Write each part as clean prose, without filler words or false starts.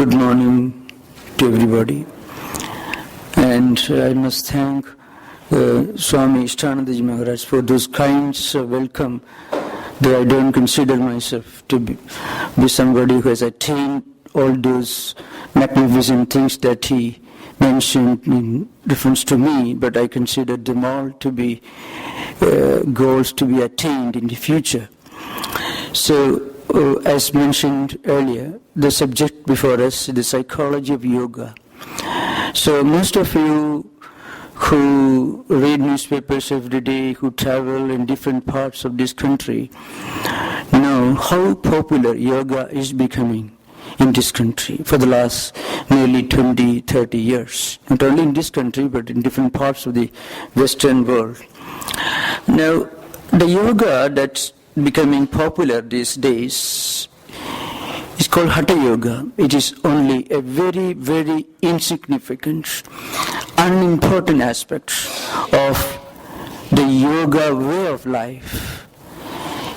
Good morning to everybody, and I must thank Swami Tattwamananda Maharaj for those kinds of welcome, though I don't consider myself to be somebody who has attained all those magnificent things that he mentioned in reference to me, but I consider them all to be goals to be attained in the future. So, as mentioned earlier, the subject before us is the psychology of yoga. So most of you who read newspapers every day, who travel in different parts of this country, know how popular yoga is becoming in this country for the last nearly 20, 30 years. Not only in this country, but in different parts of the Western world. Now, the yoga that's becoming popular these days is called Hatha Yoga. It is only a very, very insignificant, unimportant aspect of the yoga way of life,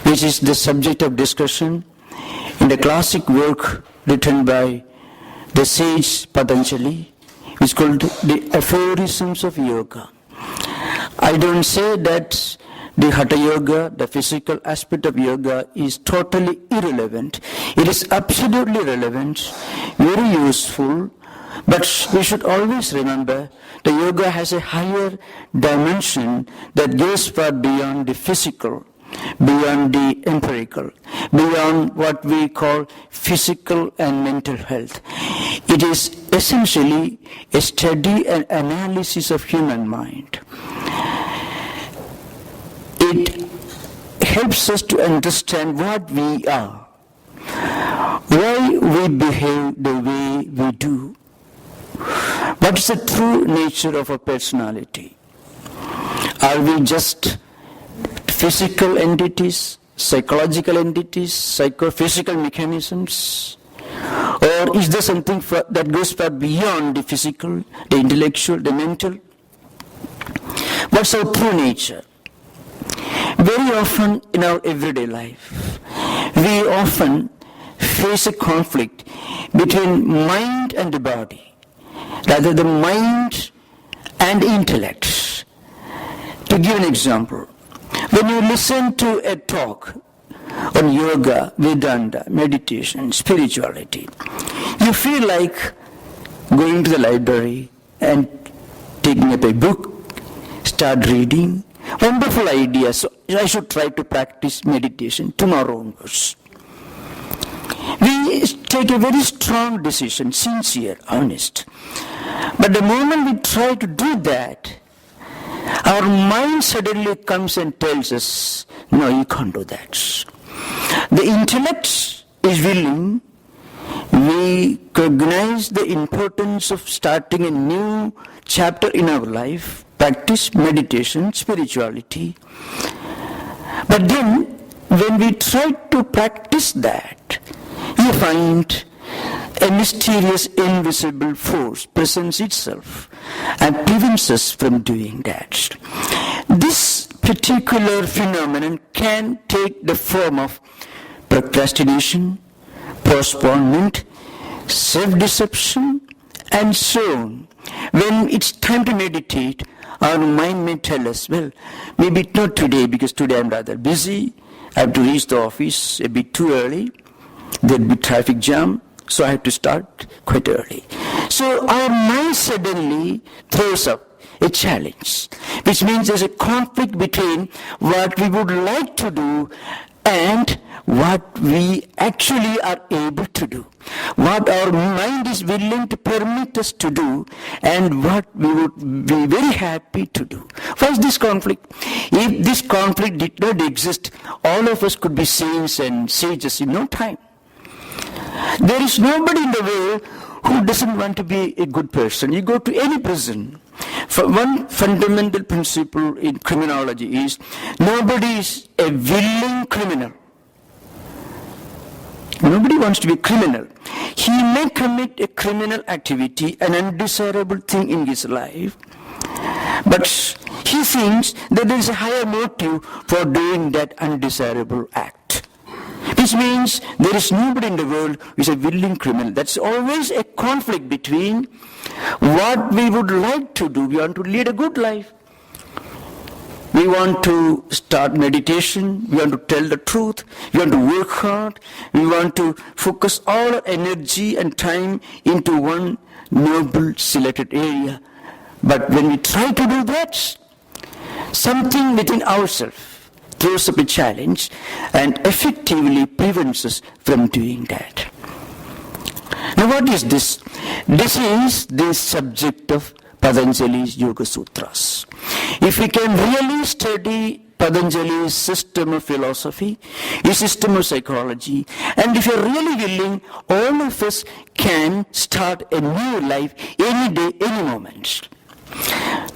which is the subject of discussion in the classic work written by the sage Patanjali. It's called the Aphorisms of Yoga. I don't say that the Hatha Yoga, the physical aspect of yoga, is totally irrelevant. It is absolutely relevant, very useful, but we should always remember the yoga has a higher dimension that goes far beyond the physical, beyond the empirical, beyond what we call physical and mental health. It is essentially a study and analysis of human mind. It helps us to understand what we are, why we behave the way we do, what is the true nature of a personality. Are we just physical entities, psychological entities, psychophysical mechanisms? Or is there something that goes far beyond the physical, the intellectual, the mental? What's our true nature? Very often in our everyday life, we often face a conflict between mind and the body, rather the mind and intellect. To give an example, when you listen to a talk on yoga, Vedanta, meditation, spirituality, you feel like going to the library and taking up a book, start reading. Wonderful idea, so I should try to practice meditation tomorrow onwards. We take a very strong decision, sincere, honest. But the moment we try to do that, our mind suddenly comes and tells us, no, you can't do that. The intellect is willing. We recognize the importance of starting a new chapter in our life, practice meditation, spirituality. But then, when we try to practice that, you find a mysterious, invisible force presents itself and prevents us from doing that. This particular phenomenon can take the form of procrastination, postponement, self-deception, and so on. When it's time to meditate, our mind may tell us, well, maybe not today because today I'm rather busy. I have to reach the office a bit too early. There'll be traffic jam, so I have to start quite early. So our mind suddenly throws up a challenge, which means there's a conflict between what we would like to do and what we actually are able to do, what our mind is willing to permit us to do, and what we would be very happy to do. Why is this conflict? If this conflict did not exist, all of us could be saints and sages in no time. There is nobody in the world who doesn't want to be a good person. You go to any prison. For one fundamental principle in criminology is nobody is a willing criminal. Nobody wants to be a criminal. He may commit a criminal activity, an undesirable thing in his life, but he thinks that there is a higher motive for doing that undesirable act. Which means there is nobody in the world who is a willing criminal. That's always a conflict between what we would like to do. We want to lead a good life. We want to start meditation. We want to tell the truth. We want to work hard. We want to focus all our energy and time into one noble selected area. But when we try to do that, something within ourselves throws up a challenge and effectively prevents us from doing that. Now what is this? This is the subject of Patanjali's Yoga Sutras. If we can really study Patanjali's system of philosophy, his system of psychology, and if you're really willing, all of us can start a new life any day, any moment.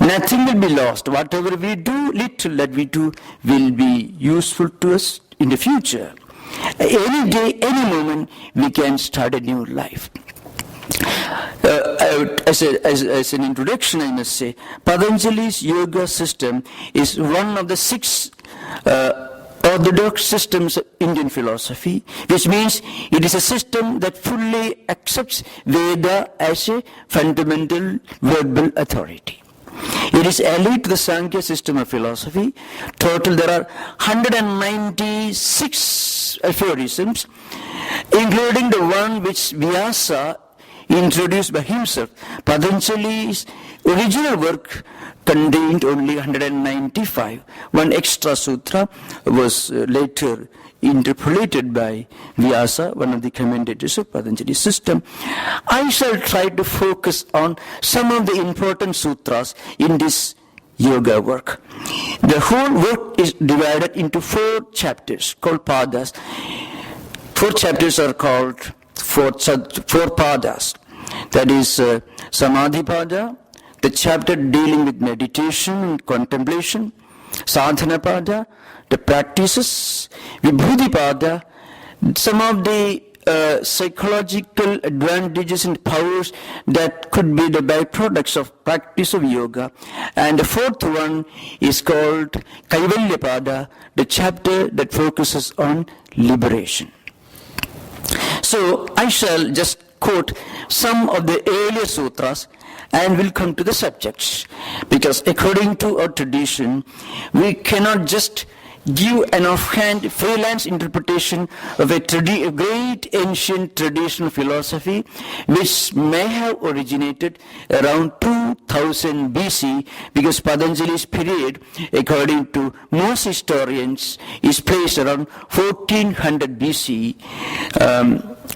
Nothing will be lost. Whatever we do, little that we do, will be useful to us in the future. Any day, any moment, we can start a new life. As an introduction, I must say, Patanjali's yoga system is one of the 6 orthodox systems of Indian philosophy, which means it is a system that fully accepts Veda as a fundamental verbal authority. It is allied to the Sankhya system of philosophy. Total there are 196 aphorisms, including the one which Vyasa introduced by himself. Patanjali's original work contained only 195. One extra sutra was later interpolated by Vyasa, one of the commentators of Patanjali's system. I shall try to focus on some of the important sutras in this yoga work. The whole work is divided into 4 chapters called padas. 4 chapters are called 4 padas. That is Samadhi Pada, the chapter dealing with meditation and contemplation, Sadhana Pada, the practices, Vibhuti Pada, some of the psychological advantages and powers that could be the byproducts of practice of yoga, and the 4th one is called Kaivalya Pada, the chapter that focuses on liberation. So I shall just quote some of the earlier sutras and will come to the subjects, because according to our tradition, we cannot just give an offhand freelance interpretation of a great ancient traditional philosophy which may have originated around 2000 BC, because Patanjali's period, according to most historians, is placed around 1400 BC.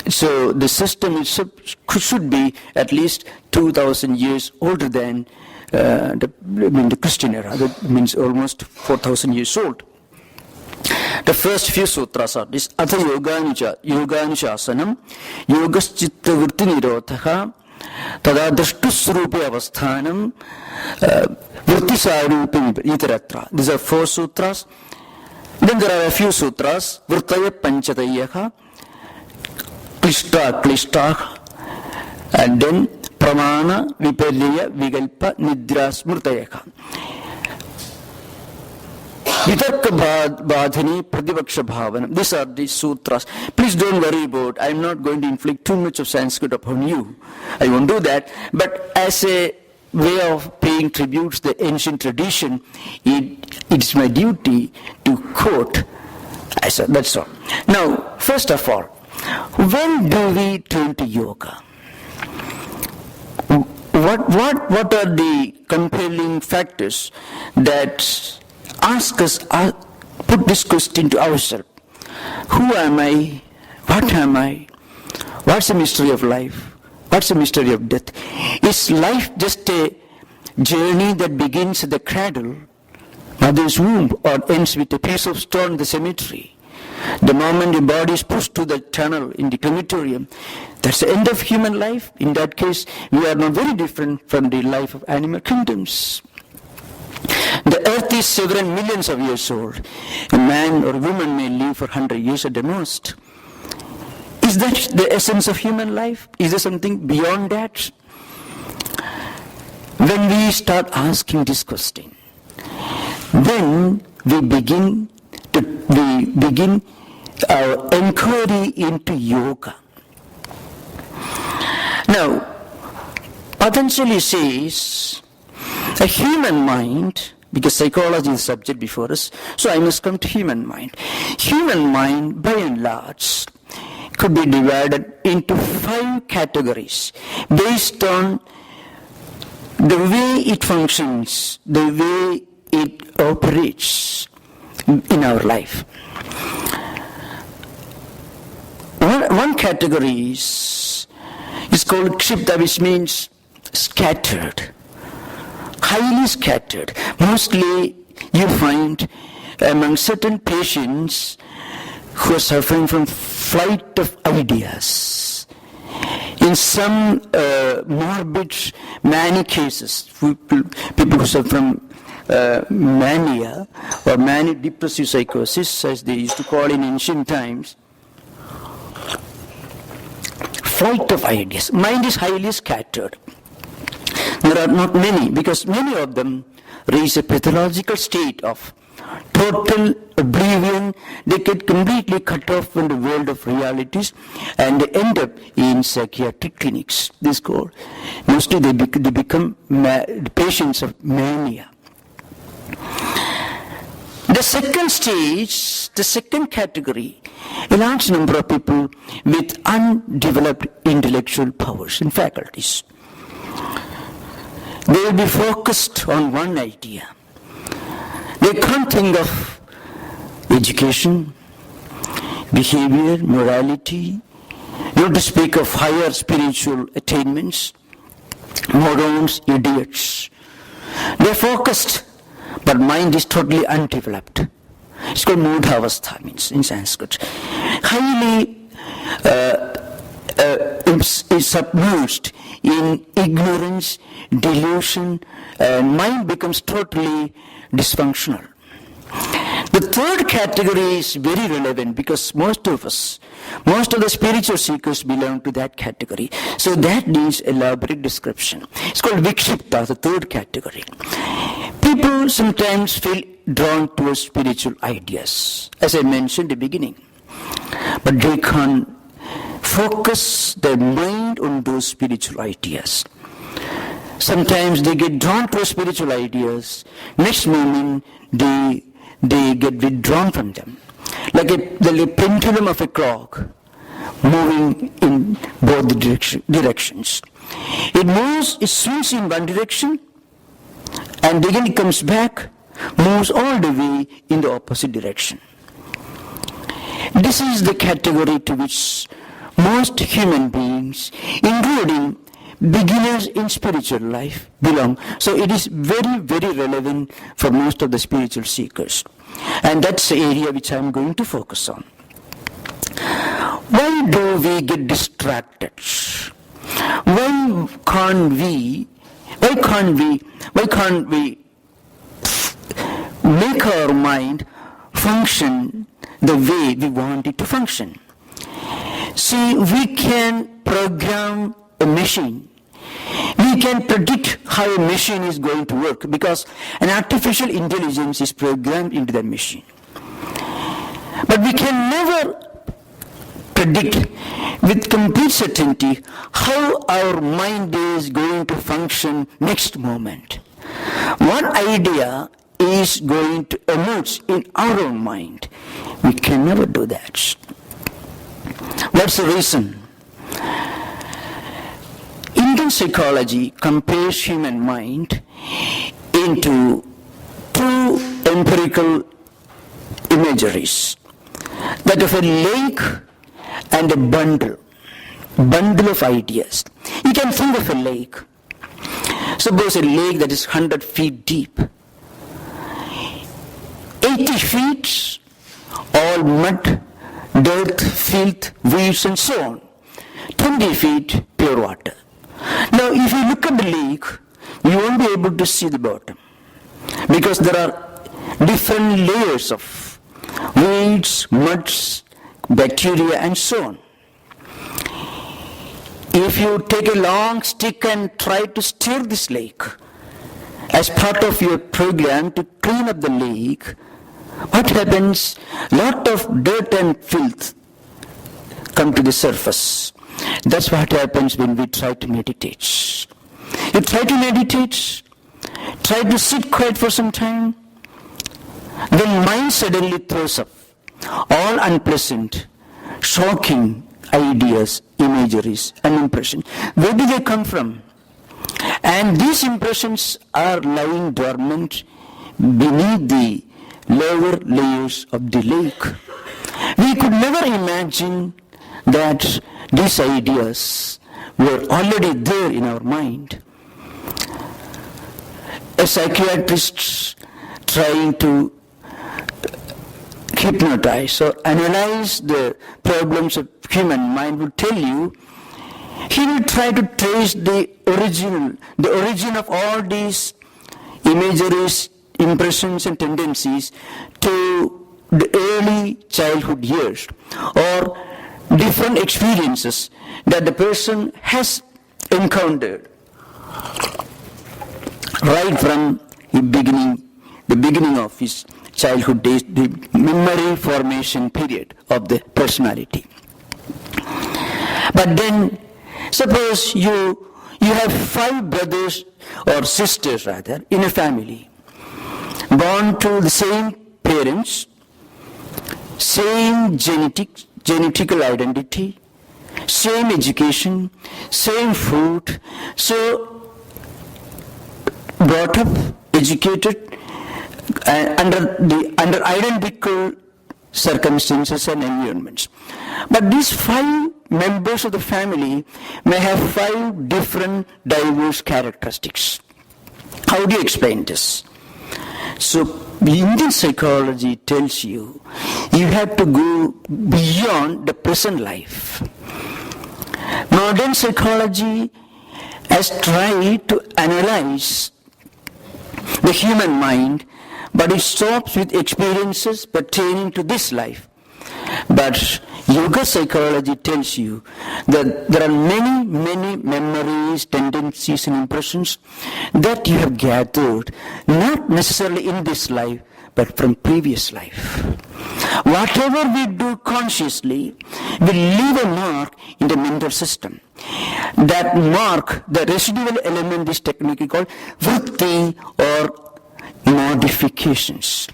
So the system should be at least 2000 years older than the Christian era. That means almost 4000 years old. The first few sutras are this: Atha yoganuशासनम, yogaschitta vritti nirodhaha, tada drashtusrupe avasthanam, vritti sarupe itaratra. These are 4 sutras. Then there are a few sutras: Vrittaya Panchatayaha, Klishta Klishta, and then Pramana Viparya Vigalpa Nidra Smrtayaha. Vitarka Badhani Pratipaksha Bhavana. These are the sutras. Please don't worry about, I'm not going to inflict too much of Sanskrit upon you. I won't do that. But as a way of paying tribute to the ancient tradition, it's my duty to quote. That's all. Now, first of all, when do we turn to yoga? What are the compelling factors that ask us, put this question to ourselves? Who am I? What am I? What's the mystery of life? What's the mystery of death? Is life just a journey that begins at the cradle, mother's womb, or ends with a piece of stone in the cemetery? The moment the body is pushed to the tunnel in the crematorium, that's the end of human life. In that case, we are not very different from the life of animal kingdoms. The earth is several millions of years old. A man or a woman may live for 100 years at the most. Is that the essence of human life? Is there something beyond that? When we start asking this question, then we begin our inquiry into yoga. Now, Patanjali says a human mind, because psychology is the subject before us, so I must come to human mind. Human mind, by and large, could be divided into 5 categories based on the way it functions, the way it operates in our life. One category is called kshipta, which means scattered, highly scattered. Mostly you find among certain patients who are suffering from flight of ideas. In some morbid manic cases, people who suffer from mania or manic depressive psychosis, as they used to call in ancient times, flight of ideas. Mind is highly scattered. There are not many, because many of them reach a pathological state of total oblivion. They get completely cut off from the world of realities and they end up in psychiatric clinics. This called, mostly they become patients of mania. The second stage, the second category, a large number of people with undeveloped intellectual powers and faculties. They will be focused on one idea. They can't think of education, behavior, morality, not to speak of higher spiritual attainments, morons, idiots. They're focused, but mind is totally undeveloped. It's called mudhavastha, means in Sanskrit. Highly is submerged in ignorance, delusion, and mind becomes totally dysfunctional. The third category is very relevant because most of the spiritual seekers belong to that category. So that needs elaborate description. It's called vikshipta, the third category. People sometimes feel drawn towards spiritual ideas, as I mentioned in the beginning. But they can't focus their mind on those spiritual ideas. Sometimes they get drawn to spiritual ideas. Next moment, they get withdrawn from them. Like a pendulum of a clock moving in both directions. It moves, it swings in one direction, and again it comes back, moves all the way in the opposite direction. This is the category to which most human beings, including beginners in spiritual life, belong. So it is very, very relevant for most of the spiritual seekers. And that's the area which I am going to focus on. Why do we get distracted? Why can't we make our mind function the way we want it to function? See, we can program a machine. We can predict how a machine is going to work because an artificial intelligence is programmed into the machine. But we can never predict with complete certainty how our mind is going to function next moment. One idea is going to emerge in our own mind. We can never do that. What's the reason? Indian psychology compares human mind into 2 empirical imageries, that of a lake and a bundle of ideas. You can think of a lake. Suppose a lake that is 100 feet deep. 80 feet, all mud, dirt, filth, weeds and so on. 20 feet, pure water. Now, if you look at the lake, you won't be able to see the bottom because there are different layers of weeds, muds, bacteria and so on. If you take a long stick and try to stir this lake as part of your program to clean up the lake, what happens? Lot of dirt and filth come to the surface. That's what happens when we try to meditate. You try to meditate, try to sit quiet for some time, then mind suddenly throws up all unpleasant, shocking ideas, imageries, and impressions. Where do they come from? And these impressions are lying dormant beneath the lower layers of the lake. We could never imagine that these ideas were already there in our mind. A psychiatrist trying to hypnotize or analyze the problems of human mind would tell you, he will try to trace the origin of all these imageries, impressions and tendencies to the early childhood years or different experiences that the person has encountered right from the beginning of his childhood days, the memory formation period of the personality. But then, suppose you have 5 brothers or sisters rather in a family, born to the same parents, same genetical identity, same education, same food, so brought up, educated under identical circumstances and environments. But these 5 members of the family may have 5 different diverse characteristics. How do you explain this? So Indian psychology tells you have to go beyond the present life. Modern psychology has tried to analyze the human mind, but it stops with experiences pertaining to this life. But yoga psychology tells you that there are many memories, tendencies and impressions that you have gathered, not necessarily in this life, but from previous life. Whatever we do consciously will leave a mark in the mental system. That mark, the residual element, is technically called vritti or modifications.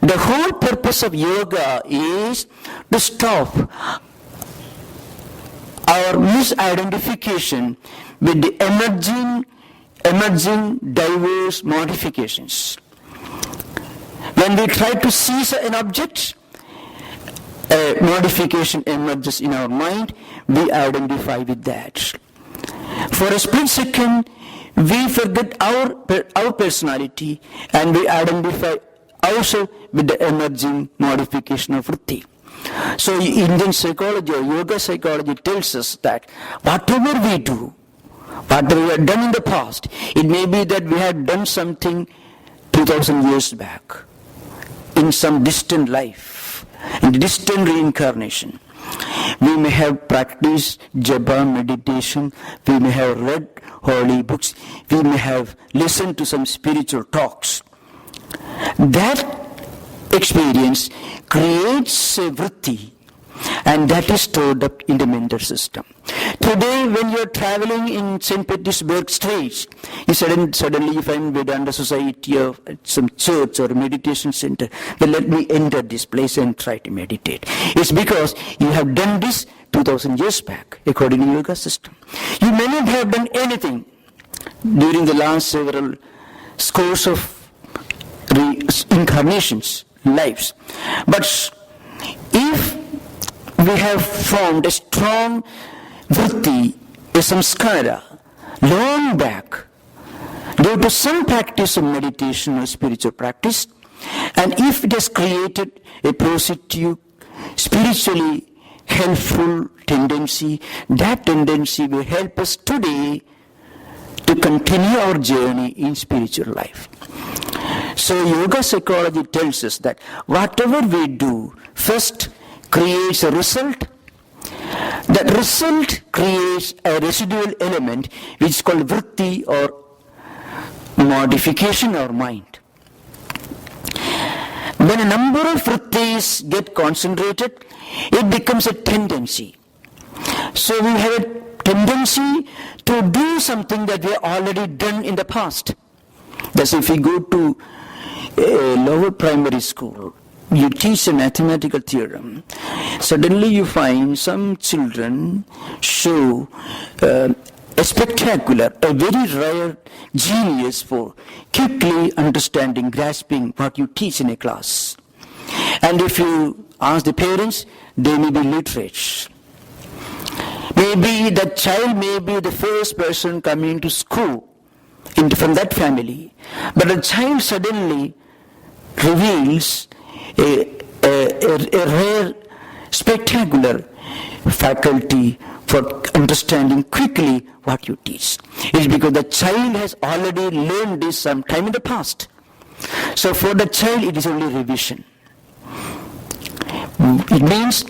The whole purpose of yoga is to stop our misidentification with the emerging diverse modifications. When we try to seize an object, a modification emerges in our mind, we identify with that. For a split second, we forget our personality and we identify ourselves with the emerging modification of vritti. So Indian psychology or yoga psychology tells us that whatever we do, whatever we have done in the past, it may be that we have done something 2000 years back in some distant life, in distant reincarnation. We may have practiced japa, meditation, we may have read holy books, we may have listened to some spiritual talks. That experience creates a vritti, and that is stored up in the mental system. Today, when you are traveling in St. Petersburg streets, you suddenly find Vedanta society or some church or meditation center. Well, let me enter this place and try to meditate. It's because you have done this 2000 years back, according to yoga system. You may not have done anything during the last several scores of incarnations, lives. But if we have formed a strong vritti, a samskara, long back, due to some practice of meditation or spiritual practice, and if it has created a positive, spiritually helpful tendency, that tendency will help us today to continue our journey in spiritual life. So yoga psychology tells us that whatever we do first creates a result. That result creates a residual element which is called vritti or modification of mind. When a number of vrittis get concentrated, it becomes a tendency. So we have a tendency to do something that we have already done in the past. That's if we go to a lower primary school, you teach a mathematical theorem. Suddenly you find some children show a spectacular, a very rare genius for quickly understanding, grasping what you teach in a class. And if you ask the parents, they may be literate. Maybe that child may be the first person coming to school from that family. But the child suddenly reveals a rare, spectacular faculty for understanding quickly what you teach. It's because the child has already learned this sometime in the past. So for the child it is only revision. It means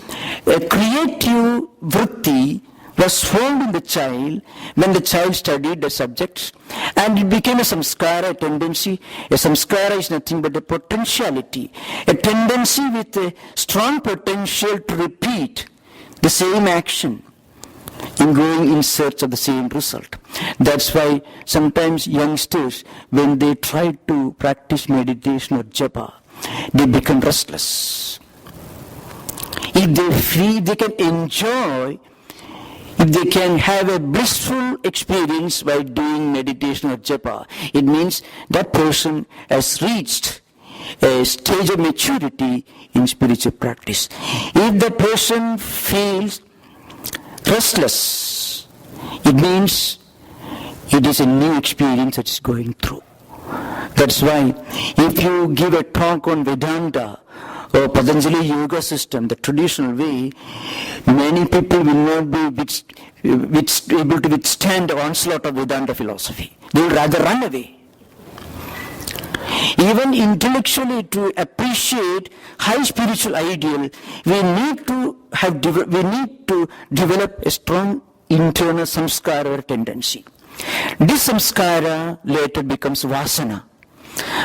a creative vritti was formed in the child when the child studied the subjects, and it became a samskara, a tendency. A samskara is nothing but a potentiality, a tendency with a strong potential to repeat the same action in going in search of the same result. That's why sometimes youngsters, when they try to practice meditation or japa, they become restless. If they feel they can enjoy, if they can have a blissful experience by doing meditation or japa, it means that person has reached a stage of maturity in spiritual practice. If the person feels restless, it means it is a new experience that is going through. That's why if you give a talk on Vedanta or Patanjali yoga system, the traditional way, many people will not be able to withstand the onslaught of Vedanta philosophy. They will rather run away. Even intellectually, to appreciate high spiritual ideal, we need to develop a strong internal samskara or tendency. This samskara later becomes vasana.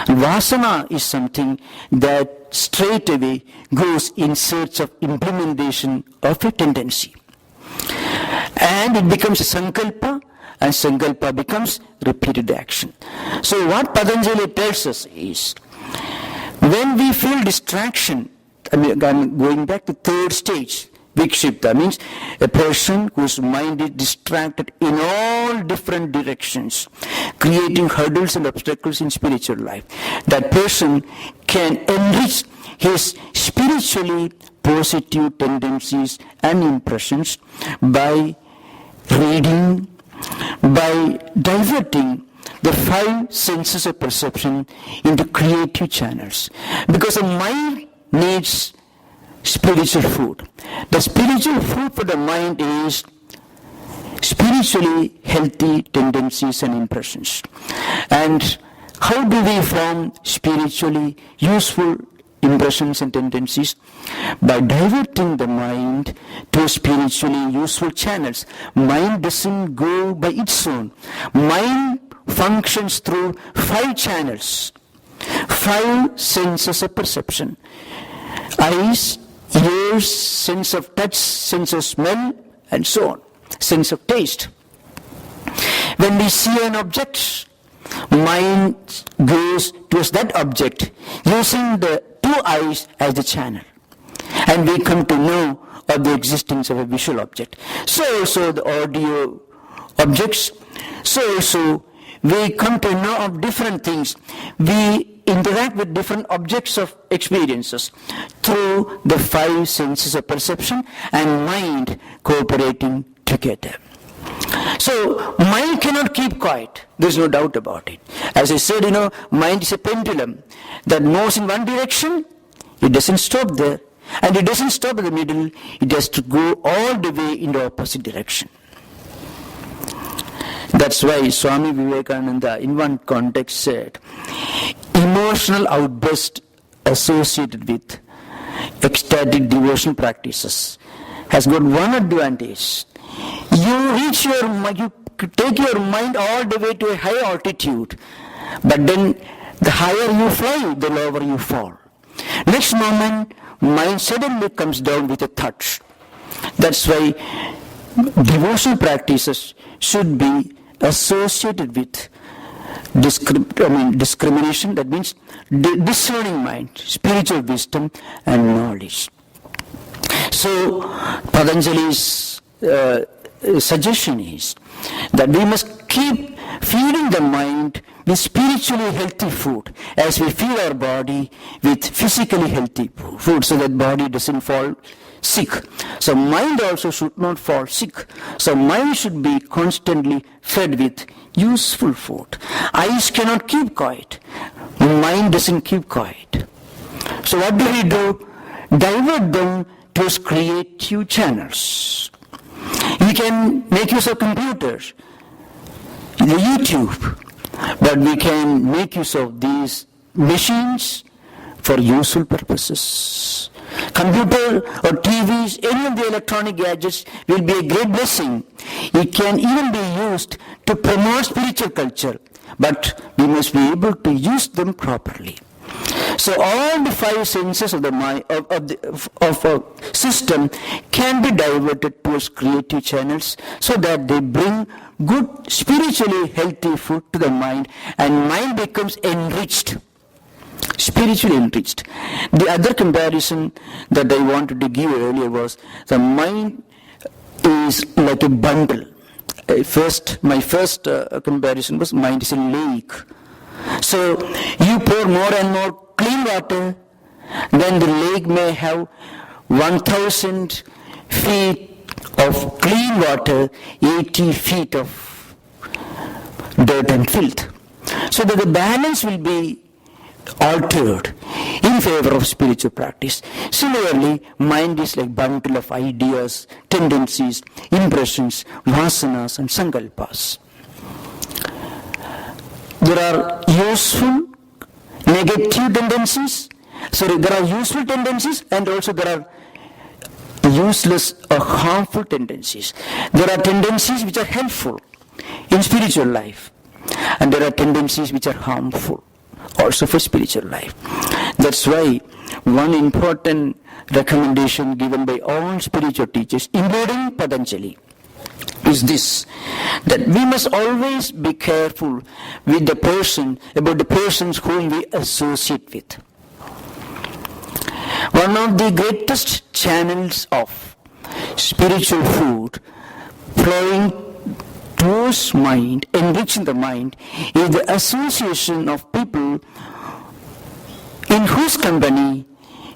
Vasana is something that straight away goes in search of implementation of a tendency. And it becomes a sankalpa, and sankalpa becomes repeated action. So what Patanjali tells us is, when we feel distraction, I'm going back to third stage, vikshipta means a person whose mind is distracted in all different directions, creating hurdles and obstacles in spiritual life. That person can enrich his spiritually positive tendencies and impressions by reading, by diverting the five senses of perception into creative channels. Because the mind needs spiritual food. The spiritual food for the mind is spiritually healthy tendencies and impressions. And how do we form spiritually useful impressions and tendencies? By diverting the mind to spiritually useful channels. Mind doesn't go by its own. Mind functions through five channels, five senses of perception: eyes, ears, sense of touch, sense of smell, and so on, sense of taste. When we see an object, mind goes towards that object using the two eyes as the channel, and we come to know of the existence of a visual object. So also the audio objects, so also we come to know of different things. We interact with different objects of experiences through the five senses of perception and mind cooperating together. So mind cannot keep quiet. There's no doubt about it. As I said, mind is a pendulum that moves in one direction. It doesn't stop there, and it doesn't stop in the middle. It has to go all the way in the opposite direction. That's why Swami Vivekananda in one context said, emotional outburst associated with ecstatic devotional practices has got one advantage. You take your mind all the way to a high altitude, but then the higher you fly, the lower you fall. Next moment, mind suddenly comes down with a touch. That's why devotional practices should be associated with discrimination, that means discerning mind, spiritual wisdom and knowledge. So Patanjali's suggestion is that we must keep feeding the mind with spiritually healthy food as we feed our body with physically healthy food, so that body doesn't fall sick. So mind also should not fall sick. So mind should be constantly fed with useful food. Eyes cannot keep quiet. Mind doesn't keep quiet. So what do we do? Divert them to creative channels. We can make use of computers, the YouTube, but we can make use of these machines for useful purposes. Computer or TVs, any of the electronic gadgets will be a great blessing. It can even be used to promote spiritual culture, but we must be able to use them properly. So all the five senses of the mind of a system can be diverted towards creative channels, so that they bring good spiritually healthy food to the mind, and mind becomes enriched, spiritually enriched. The other comparison that I wanted to give earlier was the mind is like a bundle. My first comparison was mind is a lake. So you pour more and more clean water, then the lake may have 1,000 feet of clean water, 80 feet of dirt and filth. So that the balance will be altered in favor of spiritual practice. Similarly, mind is like bundle of ideas, tendencies, impressions, vasanas and sankalpas. There are useful, negative tendencies. So there are useful tendencies, and also there are useless or harmful tendencies. There are tendencies which are helpful in spiritual life, and there are tendencies which are harmful also for spiritual life. That's why one important recommendation given by all spiritual teachers, including Patanjali, is this, that we must always be careful with the person, about the persons whom we associate with. One of the greatest channels of spiritual food flowing towards mind, enriching the mind, is the association of people in whose company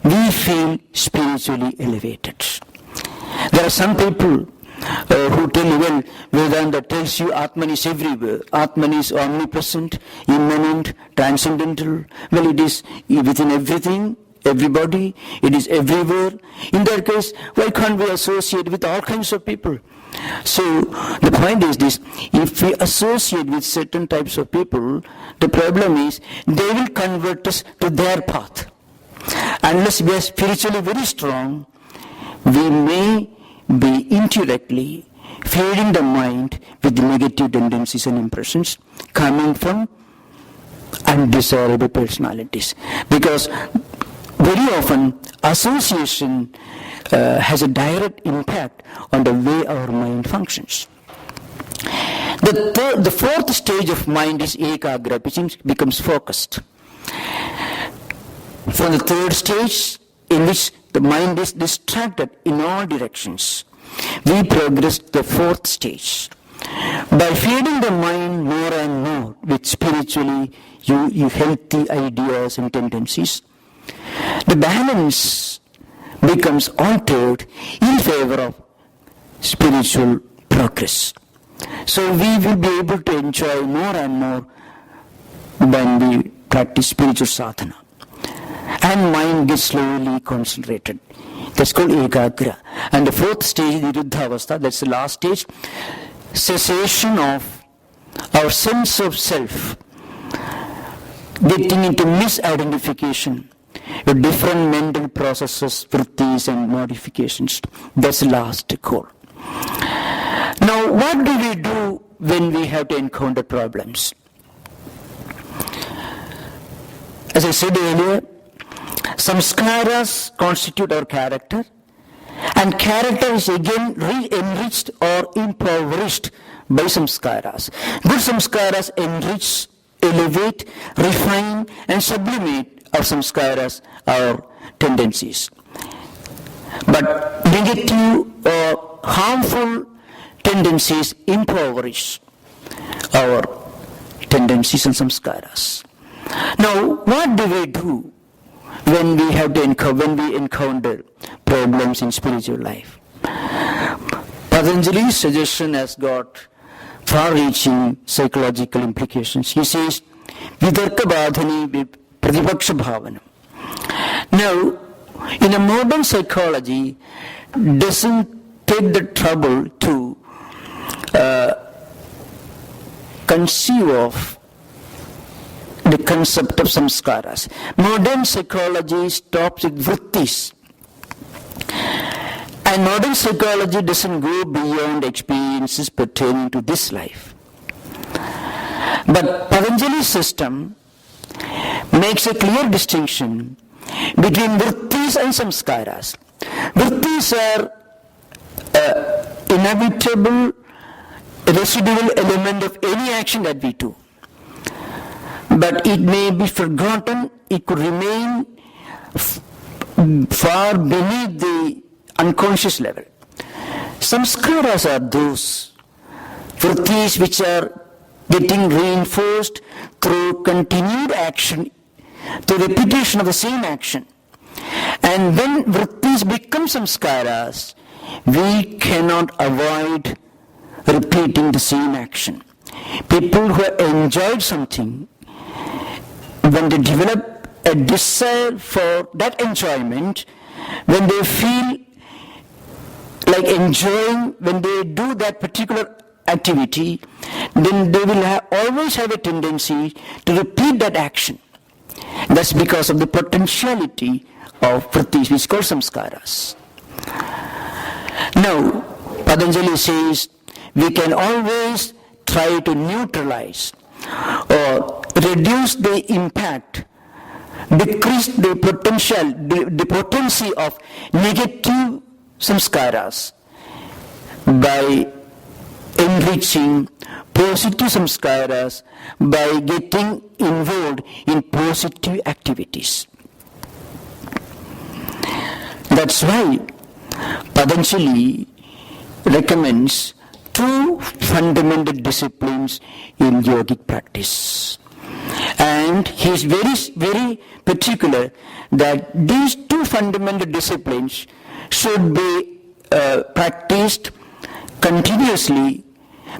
we feel spiritually elevated. There are some people who tell you, well, Vedanta tells you Atman is everywhere. Atman is omnipresent, immanent, transcendental. Well, it is within everything, everybody. It is everywhere. In that case, why can't we associate with all kinds of people? So the point is this: if we associate with certain types of people, the problem is they will convert us to their path. Unless we are spiritually very strong, we may be indirectly feeding the mind with negative tendencies and impressions coming from undesirable personalities. Because very often association has a direct impact on the way our mind functions. The fourth stage of mind is ekagra, which becomes focused. From the third stage, in which the mind is distracted in all directions, we progress to the fourth stage. By feeding the mind more and more with spiritually healthy ideas and tendencies, the balance becomes altered in favor of spiritual progress. So we will be able to enjoy more and more when we practice spiritual sadhana. And mind gets slowly concentrated. That's called ekagra. And the fourth stage, niruddhavastha, that's the last stage, cessation of our sense of self, getting into misidentification with different mental processes, vrittis and modifications. That's the last goal. Now, what do we do when we have to encounter problems? As I said earlier, Samskaras constitute our character, and character is again re-enriched or impoverished by samskaras. Good samskaras enrich, elevate, refine, and sublimate our samskaras, our tendencies. But negative or harmful tendencies impoverish our tendencies and samskaras. Now, what do we do when we encounter problems in spiritual life? Patanjali's suggestion has got far-reaching psychological implications. He says, Vitarka badhani pratipaksha bhavana. Now, in a modern psychology, doesn't take the trouble to conceive of the concept of samskaras. Modern psychology stops with vrittis. And modern psychology doesn't go beyond experiences pertaining to this life. But Patanjali's system makes a clear distinction between vrittis and samskaras. Vrittis are inevitable residual element of any action that we do. But it may be forgotten, it could remain far beneath the unconscious level. Samskaras are those vrittis which are getting reinforced through continued action, through repetition of the same action. And when vrittis become samskaras, we cannot avoid repeating the same action. People who have enjoyed something, when they develop a desire for that enjoyment, when they feel like enjoying, when they do that particular activity, then they will always have a tendency to repeat that action. That's because of the potentiality of vrittis, which is called samskaras. Now, Patanjali says we can always try to neutralize or reduce the impact, decrease the potential, the potency of negative samskaras by enriching positive samskaras, by getting involved in positive activities. That's why Patanjali recommends two fundamental disciplines in yogic practice. And he is very, very particular that these two fundamental disciplines should be practiced continuously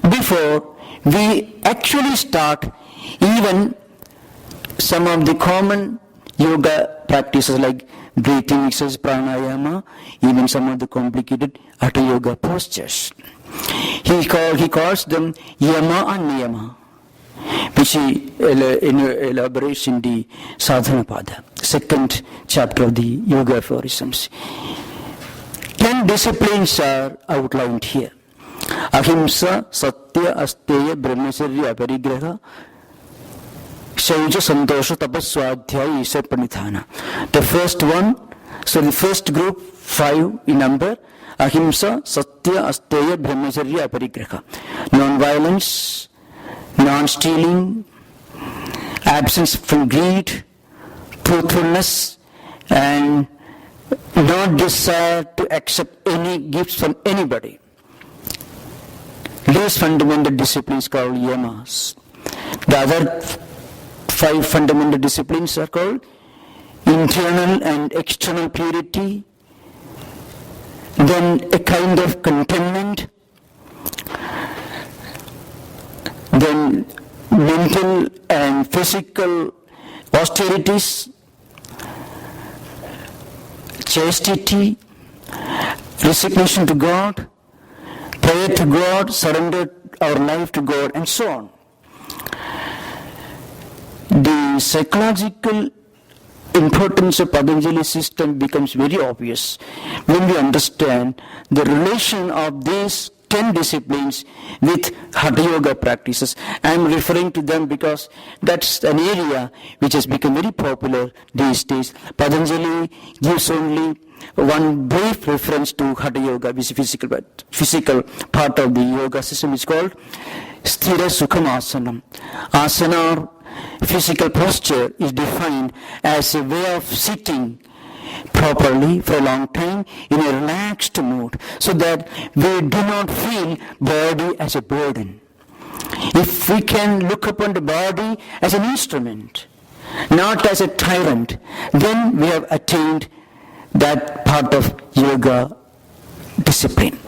before we actually start even some of the common yoga practices like breathing exercise, pranayama, even some of the complicated hatha yoga postures. He calls them yama and niyama, which he elaborates in the Sadhanapada, second chapter of the Yoga Aphorisms. 10 disciplines are outlined here. Ahimsa, Satya, Asteya, Brahmacharya, Aparigraha, Shaucha, Santosha, Tapaswadhyaya, Isa, Pranidhana. The first group, 5 in number, Ahimsa, Satya, Asteya, Brahmacharya, Aparigraha. Non-violence, non-stealing, absence from greed, truthfulness, and not desire to accept any gifts from anybody. These fundamental disciplines called yamas. The other 5 fundamental disciplines are called internal and external purity, then a kind of contentment, then mental and physical austerities, chastity, resignation to God, prayer to God, surrender our life to God, and so on. The psychological importance of Patanjali's system becomes very obvious when we understand the relation of these 10 disciplines with Hatha Yoga practices. I am referring to them because that's an area which has become very popular these days. Patanjali gives only one brief reference to Hatha Yoga, which is physical part of the yoga system. Is called Sthira Sukham Asanam. Asana, or physical posture, is defined as a way of sitting properly for a long time in a relaxed mood, so that we do not feel body as a burden. If we can look upon the body as an instrument, not as a tyrant, then we have attained that part of yoga discipline.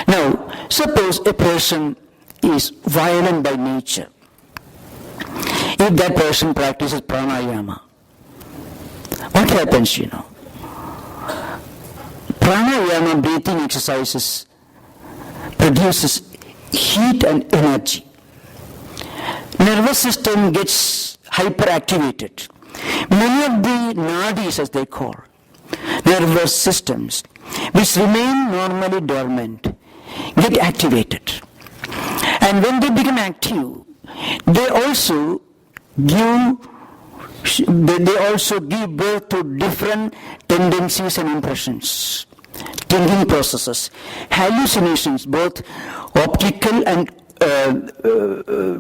Now, suppose a person is violent by nature. If that person practices pranayama, what happens, Pranayama, breathing exercises, produces heat and energy. Nervous system gets hyperactivated. Many of the nadis, as they call, nervous systems, which remain normally dormant, get activated. And when they become active, they also give birth to different tendencies and impressions, thinking processes, hallucinations, both optical and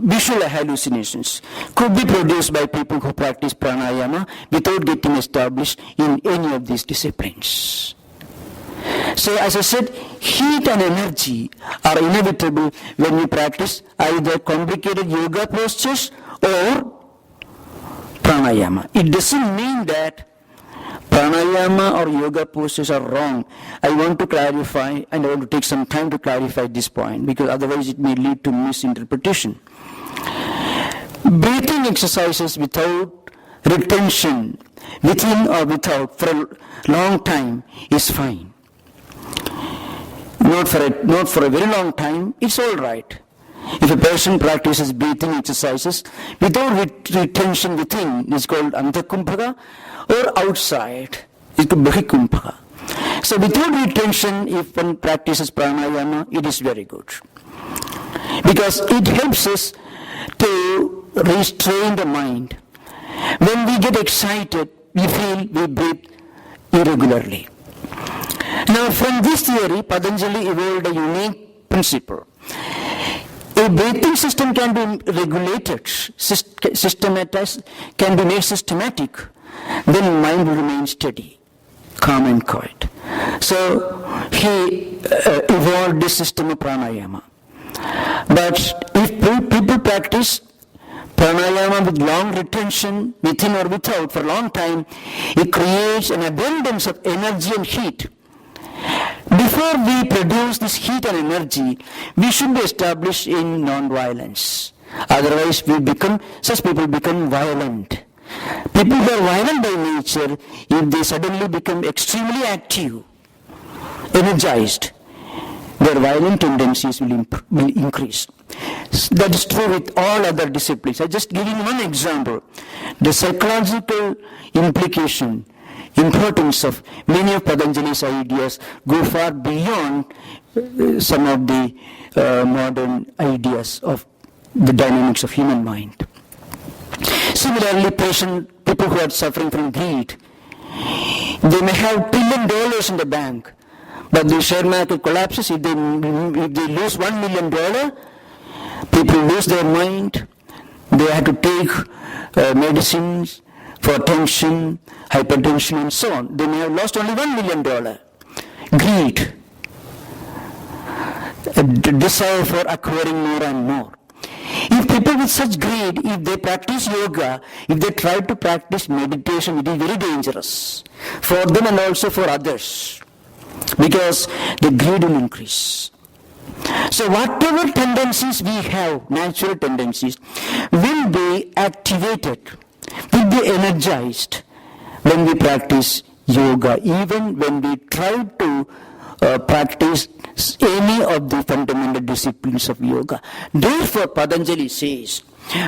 visual hallucinations could be produced by people who practice pranayama without getting established in any of these disciplines. So, as I said, heat and energy are inevitable when we practice either complicated yoga postures or pranayama. It doesn't mean that pranayama or yoga postures are wrong. I want to clarify, and I want to take some time to clarify this point, because otherwise it may lead to misinterpretation. Breathing exercises without retention, within or without, for a long time is fine. Not for a very long time, it's all right. If a person practices breathing exercises without retention within, it's called antakumbhaka, or outside, it's called bahikumbhaka. So without retention, if one practices pranayama, it is very good. Because it helps us to restrain the mind. When we get excited, we feel we breathe irregularly. Now, from this theory, Patanjali evolved a unique principle. A breathing system can be regulated, systematized, can be made systematic, then mind will remain steady, calm and quiet. So, he evolved this system of pranayama. But if people practice pranayama with long retention, within or without, for a long time, it creates an abundance of energy and heat. Before we produce this heat and energy, we should be established in non-violence. Otherwise, such people become violent. People who are violent by nature, if they suddenly become extremely active, energized, their violent tendencies will increase. That is true with all other disciplines. I just give you one example. The psychological importance of many of Patanjali's ideas go far beyond some of the modern ideas of the dynamics of human mind. Similarly, people who are suffering from greed, they may have $1 billion in the bank, but the share market collapses. If they lose $1 million, people lose their mind. They have to take medicines for tension, hypertension, and so on. They may have lost only $1 million. Greed, a desire for acquiring more and more. If people with such greed, if they practice yoga, if they try to practice meditation, it is very dangerous for them and also for others, because the greed will increase. So whatever tendencies we have, natural tendencies, will be activated, will be energized when we practice yoga, even when we try to practice any of the fundamental disciplines of yoga. Therefore, Patanjali says,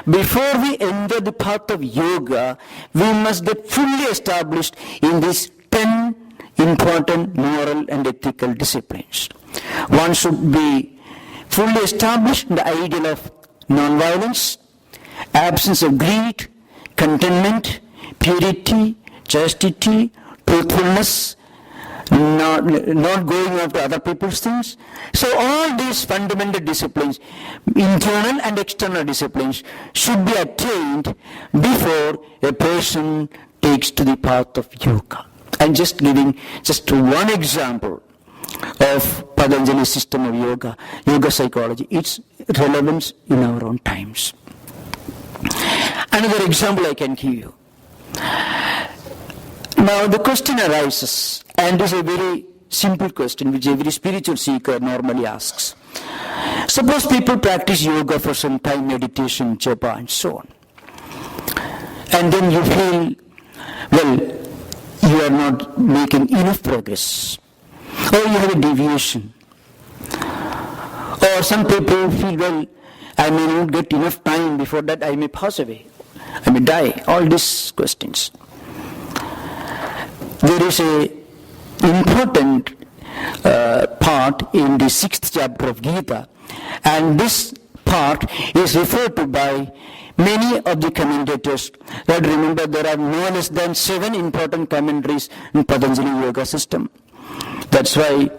before we enter the path of yoga, we must get fully established in these 10 important moral and ethical disciplines. One should be fully established the ideal of non-violence, absence of greed, contentment, purity, chastity, truthfulness, not going after other people's things. So all these fundamental disciplines, internal and external disciplines, should be attained before a person takes to the path of yoga. I'm just giving just one example of Patanjali's system of yoga psychology, its relevance in our own times. Another example I can give you. Now the question arises, and this is a very simple question which every spiritual seeker normally asks. Suppose people practice yoga for some time, meditation, japa and so on. And then you feel, well, you are not making enough progress. Or you have a deviation. Or some people feel, well, I may not get enough time, before that I may pass away, I may die. All these questions. There is a important part in the 6th chapter of Gita, and this part is referred to by many of the commentators. That remember, there are no less than 7 important commentaries in Patanjali yoga system. That's why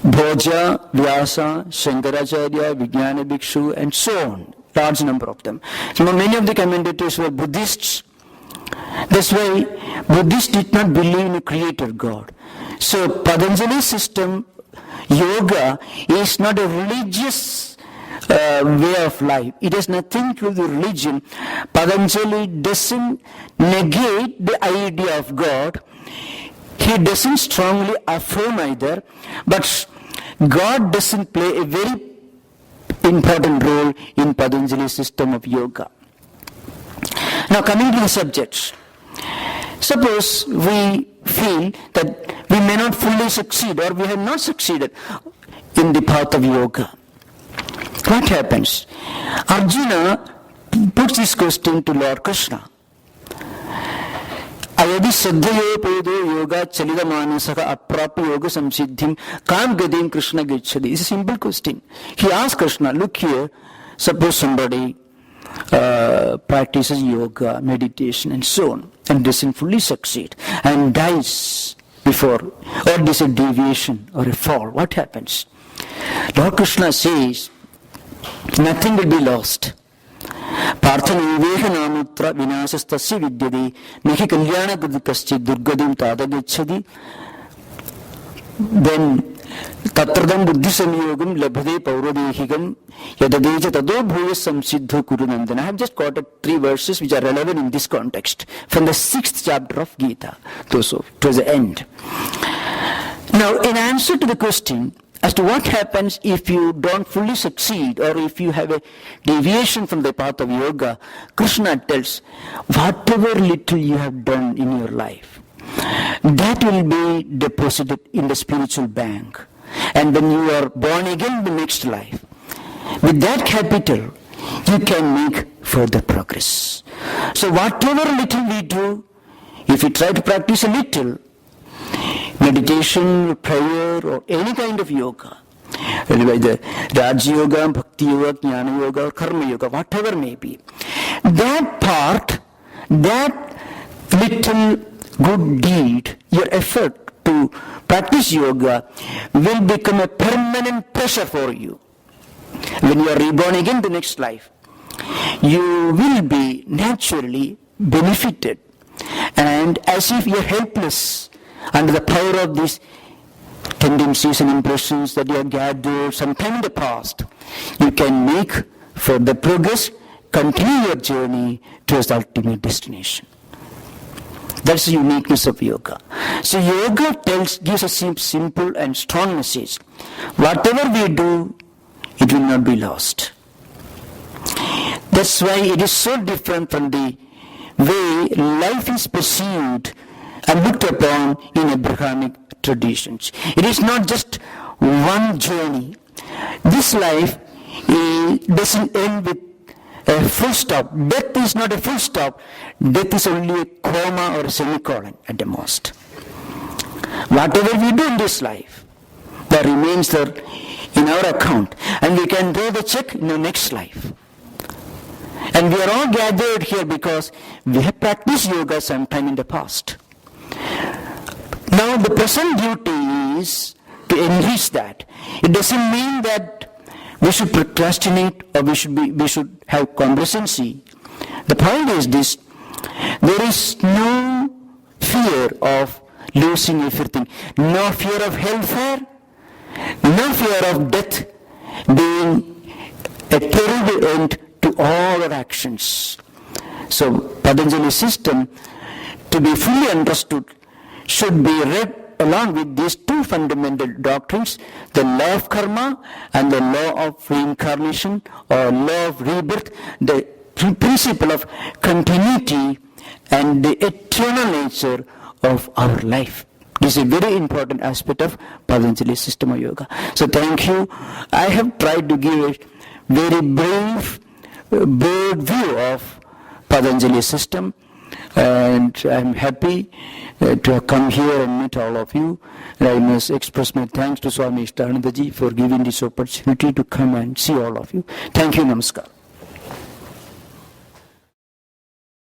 Bhoja, Vyasa, Shankaracharya, Vijnana Bhikshu and so on, large number of them. So many of the commentators were Buddhists. That's why Buddhists did not believe in a creator God. So Patanjali's system, yoga, is not a religious way of life. It has nothing to do with religion. Patanjali doesn't negate the idea of God. He doesn't strongly affirm either, but God doesn't play a very important role in Patanjali's system of yoga. Now coming to the subjects. Suppose we feel that we may not fully succeed, or we have not succeeded in the path of yoga. What happens? Arjuna puts this question to Lord Krishna. Ayadi saddhayo pedo yoga chalida manasaka aprapya yoga samsiddhim kam gadim Krishna gacchadi. It's a simple question. He asked Krishna, look here, suppose somebody practices yoga, meditation and so on, and doesn't fully succeed and dies before, or there's a deviation or a fall. What happens? Lord Krishna says, nothing will be lost. Parthana viveka namutra vinasastasya vidyade nahi kalyana kadikaschid durgadim tadagachadi. Then tatradam buddhi samyogam labhade pauradehigam yadadeja tado bhuya samsiddho kurunandana. I have just quoted 3 verses which are relevant in this context from the 6th chapter of Gita, towards the end. Now, in answer to the question as to what happens if you don't fully succeed, or if you have a deviation from the path of yoga, Krishna tells, whatever little you have done in your life, that will be deposited in the spiritual bank. And when you are born again in the next life, with that capital, you can make further progress. So whatever little we do, if we try to practice a little, meditation, prayer, or any kind of yoga, the Raj Yoga, Bhakti Yoga, Jnana Yoga, or Karma Yoga, whatever may be, that part, that little good deed, your effort to practice yoga will become a permanent pressure for you. When you are reborn again the next life, you will be naturally benefited, and as if you are helpless under the power of these tendencies and impressions that you have gathered sometime in the past, you can make further progress, continue your journey towards the ultimate destination. That's the uniqueness of yoga. So yoga gives a simple and strong message. Whatever we do, it will not be lost. That's why it is so different from the way life is perceived and looked upon in Abrahamic traditions. It is not just one journey. This life doesn't end with a full stop. Death is not a full stop. Death is only a comma or a semicolon at the most. Whatever we do in this life, that remains there in our account, and we can draw the check in the next life. And we are all gathered here because we have practiced yoga sometime in the past. Now the present duty is to enrich that. It doesn't mean that we should procrastinate or we should have complacency. The point is this: there is no fear of losing everything, no fear of hellfire, no fear of death being a terrible end to all our actions. So Patanjali's system, to be fully understood, should be read along with these two fundamental doctrines, the law of karma and the law of reincarnation or law of rebirth, the principle of continuity and the eternal nature of our life. This is a very important aspect of Patanjali's system of yoga. So thank you. I have tried to give a very brief, broad view of Patanjali's system, and I'm happy to have come here and meet all of you. And I must express my thanks to Swami Ishtahanandaji for giving this opportunity to come and see all of you. Thank you. Namaskar.